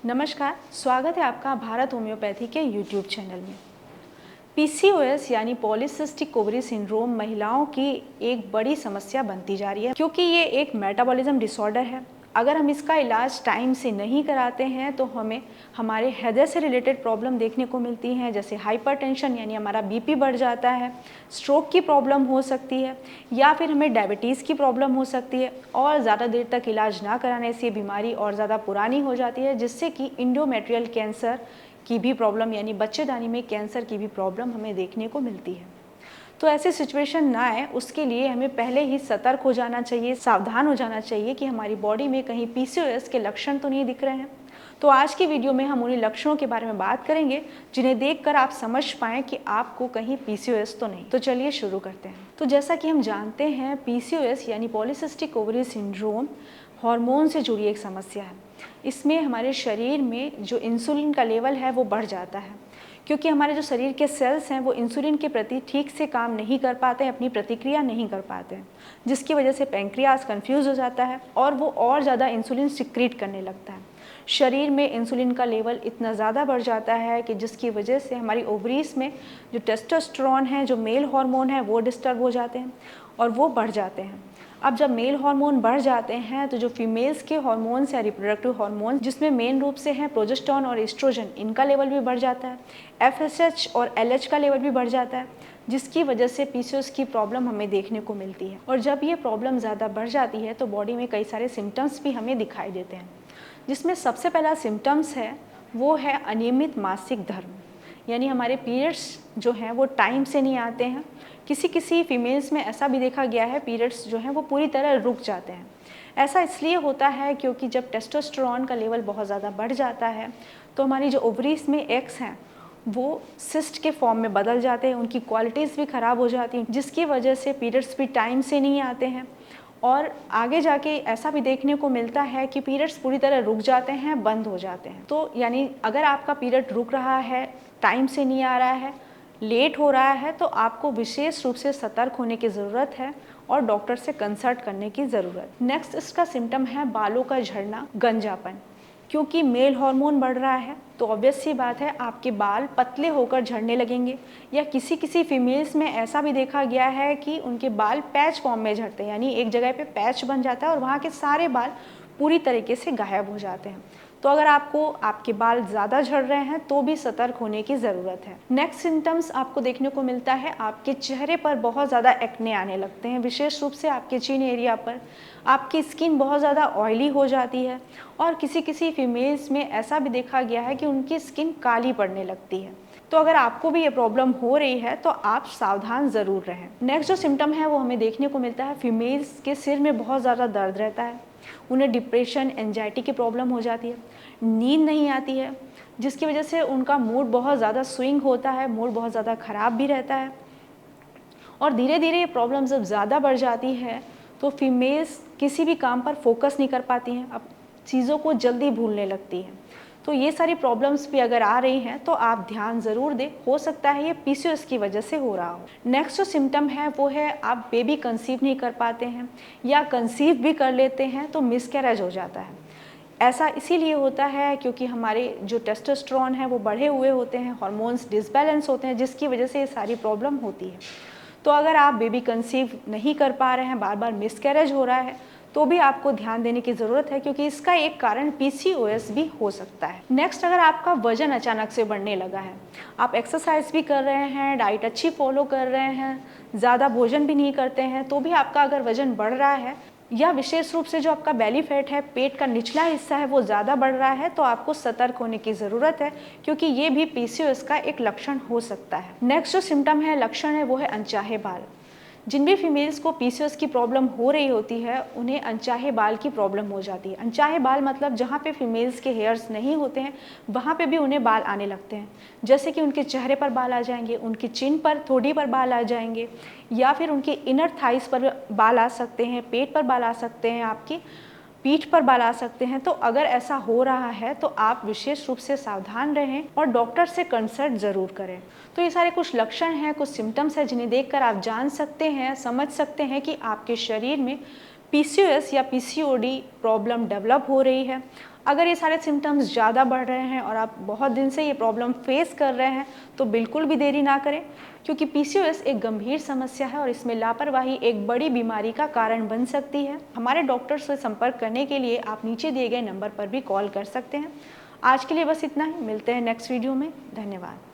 नमस्कार, स्वागत है आपका भारत होम्योपैथी के यूट्यूब चैनल में। पीसीओएस यानी पॉलीसिस्टिक ओवरी सिंड्रोम महिलाओं की एक बड़ी समस्या बनती जा रही है क्योंकि ये एक मेटाबॉलिज्म डिसऑर्डर है। अगर हम इसका इलाज टाइम से नहीं कराते हैं तो हमें हमारे हृदय से रिलेटेड प्रॉब्लम देखने को मिलती हैं, जैसे हाइपरटेंशन यानी हमारा बीपी बढ़ जाता है, स्ट्रोक की प्रॉब्लम हो सकती है या फिर हमें डायबिटीज़ की प्रॉब्लम हो सकती है और ज़्यादा देर तक इलाज ना कराने से बीमारी और ज़्यादा पुरानी हो जाती है, जिससे कि इंडोमेट्रियल कैंसर की भी प्रॉब्लम यानी बच्चेदानी में कैंसर की भी प्रॉब्लम हमें देखने को मिलती है। तो ऐसी सिचुएशन ना आए उसके लिए हमें पहले ही सतर्क हो जाना चाहिए, सावधान हो जाना चाहिए कि हमारी बॉडी में कहीं पीसीओएस के लक्षण तो नहीं दिख रहे हैं। तो आज की वीडियो में हम उन्हीं लक्षणों के बारे में बात करेंगे जिन्हें देखकर आप समझ पाएं कि आपको कहीं पीसीओएस तो नहीं। तो चलिए शुरू करते हैं। तो जैसा कि हम जानते हैं, पीसीओएस यानी पॉलीसिस्टिक ओवरी सिंड्रोम हार्मोन से जुड़ी एक समस्या है। इसमें हमारे शरीर में जो इंसुलिन का लेवल है वो बढ़ जाता है क्योंकि हमारे जो शरीर के सेल्स हैं वो इंसुलिन के प्रति ठीक से काम नहीं कर पाते हैं, अपनी प्रतिक्रिया नहीं कर पाते हैं, जिसकी वजह से पैंक्रियाज कंफ्यूज हो जाता है और वो और ज़्यादा इंसुलिन सिक्रीट करने लगता है। शरीर में इंसुलिन का लेवल इतना ज़्यादा बढ़ जाता है कि जिसकी वजह से हमारी ओवरीज में जो टेस्टोस्टेरोन है, जो मेल हार्मोन है, वो डिस्टर्ब हो जाते हैं और वो बढ़ जाते हैं। अब जब मेल हार्मोन बढ़ जाते हैं तो जो फीमेल्स के हार्मोन्स है, रिप्रोडक्टिव हार्मोन, जिसमें मेन रूप से हैं प्रोजेस्टेरोन और एस्ट्रोजन, इनका लेवल भी बढ़ जाता है। एफएसएच और एलएच का लेवल भी बढ़ जाता है, जिसकी वजह से पीसीओएस की प्रॉब्लम हमें देखने को मिलती है। और जब ये प्रॉब्लम ज़्यादा बढ़ जाती है तो बॉडी में कई सारे सिम्टम्स भी हमें दिखाई देते हैं, जिसमें सबसे पहला सिम्टम्स है वो है अनियमित मासिक धर्म, यानी हमारे पीरियड्स जो हैं वो टाइम से नहीं आते हैं। किसी किसी फीमेल्स में ऐसा भी देखा गया है पीरियड्स जो हैं वो पूरी तरह रुक जाते हैं। ऐसा इसलिए होता है क्योंकि जब टेस्टोस्टेरोन का लेवल बहुत ज़्यादा बढ़ जाता है तो हमारी जो ओवरीज में एग्स हैं वो सिस्ट के फॉर्म में बदल जाते हैं, उनकी क्वालिटीज़ भी ख़राब हो जाती हैं, जिसकी वजह से पीरियड्स भी टाइम से नहीं आते हैं। और आगे जाके ऐसा भी देखने को मिलता है कि पीरियड्स पूरी तरह रुक जाते हैं, बंद हो जाते हैं। तो यानी अगर आपका पीरियड रुक रहा है, टाइम से नहीं आ रहा है, लेट हो रहा है, तो आपको विशेष रूप से सतर्क होने की ज़रूरत है और डॉक्टर से कंसल्ट करने की ज़रूरत। नेक्स्ट इसका सिम्टम है बालों का झड़ना, गंजापन। क्योंकि मेल हार्मोन बढ़ रहा है तो ऑब्वियस सी बात है आपके बाल पतले होकर झड़ने लगेंगे, या किसी किसी फीमेल्स में ऐसा भी देखा गया है कि उनके बाल पैच फॉर्म में झड़ते हैं, यानी एक जगह पे पैच बन जाता है और वहाँ के सारे बाल पूरी तरीके से गायब हो जाते हैं। तो अगर आपको आपके बाल ज़्यादा झड़ रहे हैं तो भी सतर्क होने की ज़रूरत है। नेक्स्ट सिम्टम्स आपको देखने को मिलता है आपके चेहरे पर बहुत ज़्यादा एक्ने आने लगते हैं, विशेष रूप से आपके चिन एरिया पर। आपकी स्किन बहुत ज़्यादा ऑयली हो जाती है और किसी किसी फीमेल्स में ऐसा भी देखा गया है कि उनकी स्किन काली पड़ने लगती है। तो अगर आपको भी ये प्रॉब्लम हो रही है तो आप सावधान ज़रूर रहें। नेक्स्ट जो सिम्टम है वो हमें देखने को मिलता है फीमेल्स के सिर में बहुत ज़्यादा दर्द रहता है, उन्हें डिप्रेशन, एंजाइटी की प्रॉब्लम हो जाती है, नींद नहीं आती है, जिसकी वजह से उनका मूड बहुत ज़्यादा स्विंग होता है, मूड बहुत ज़्यादा ख़राब भी रहता है। और धीरे धीरे ये प्रॉब्लम जब ज़्यादा बढ़ जाती है तो फीमेल्स किसी भी काम पर फोकस नहीं कर पाती हैं, अब चीज़ों को जल्दी भूलने लगती हैं। तो ये सारी प्रॉब्लम्स भी अगर आ रही हैं तो आप ध्यान ज़रूर दें, हो सकता है ये पीसीओएस की वजह से हो रहा हो। नेक्स्ट जो सिम्टम है वो है आप बेबी कंसीव नहीं कर पाते हैं, या कंसीव भी कर लेते हैं तो मिसकैरेज हो जाता है। ऐसा इसीलिए होता है क्योंकि हमारे जो टेस्टोस्टेरोन है वो बढ़े हुए होते हैं, हार्मोन्स डिसबैलेंस होते हैं, जिसकी वजह से ये सारी प्रॉब्लम होती है। तो अगर आप बेबी कंसीव नहीं कर पा रहे हैं, बार बार मिसकैरेज हो रहा है, तो भी आपको ध्यान देने की ज़रूरत है क्योंकि इसका एक कारण पीसीओएस भी हो सकता है। नेक्स्ट, अगर आपका वजन अचानक से बढ़ने लगा है, आप एक्सरसाइज भी कर रहे हैं, डाइट अच्छी फॉलो कर रहे हैं, ज़्यादा भोजन भी नहीं करते हैं, तो भी आपका अगर वजन बढ़ रहा है, या विशेष रूप से जो आपका बेली फैट है, पेट का निचला हिस्सा है, वो ज़्यादा बढ़ रहा है, तो आपको सतर्क होने की ज़रूरत है क्योंकि ये भी पीसीओएस का एक लक्षण हो सकता है। नेक्स्ट जो सिम्टम है, लक्षण है, वो है अनचाहे बाल। जिन भी फीमेल्स को पीसीओएस की प्रॉब्लम हो रही होती है उन्हें अनचाहे बाल की प्रॉब्लम हो जाती है। अनचाहे बाल मतलब जहाँ पे फीमेल्स के हेयर्स नहीं होते हैं वहाँ पे भी उन्हें बाल आने लगते हैं, जैसे कि उनके चेहरे पर बाल आ जाएंगे, उनकी चिन पर, थोड़ी पर बाल आ जाएंगे, या फिर उनके इनर थाइस पर बाल आ सकते हैं, पेट पर बाल आ सकते हैं, आपकी पीठ पर बाल आ सकते हैं। तो अगर ऐसा हो रहा है तो आप विशेष रूप से सावधान रहें और डॉक्टर से कंसल्ट ज़रूर करें। तो ये सारे कुछ लक्षण हैं, कुछ सिम्टम्स हैं जिन्हें देखकर आप जान सकते हैं, समझ सकते हैं कि आपके शरीर में पीसीओएस या पीसीओडी प्रॉब्लम डेवलप हो रही है, अगर ये सारे सिम्टम्स ज़्यादा बढ़ रहे हैं और आप बहुत दिन से ये प्रॉब्लम फेस कर रहे हैं तो बिल्कुल भी देरी ना करें, क्योंकि पीसीओएस एक गंभीर समस्या है और इसमें लापरवाही एक बड़ी बीमारी का कारण बन सकती है। हमारे डॉक्टर से संपर्क करने के लिए आप नीचे दिए गए नंबर पर भी कॉल कर सकते हैं। आज के लिए बस इतना ही, मिलते हैं नेक्स्ट वीडियो में। धन्यवाद।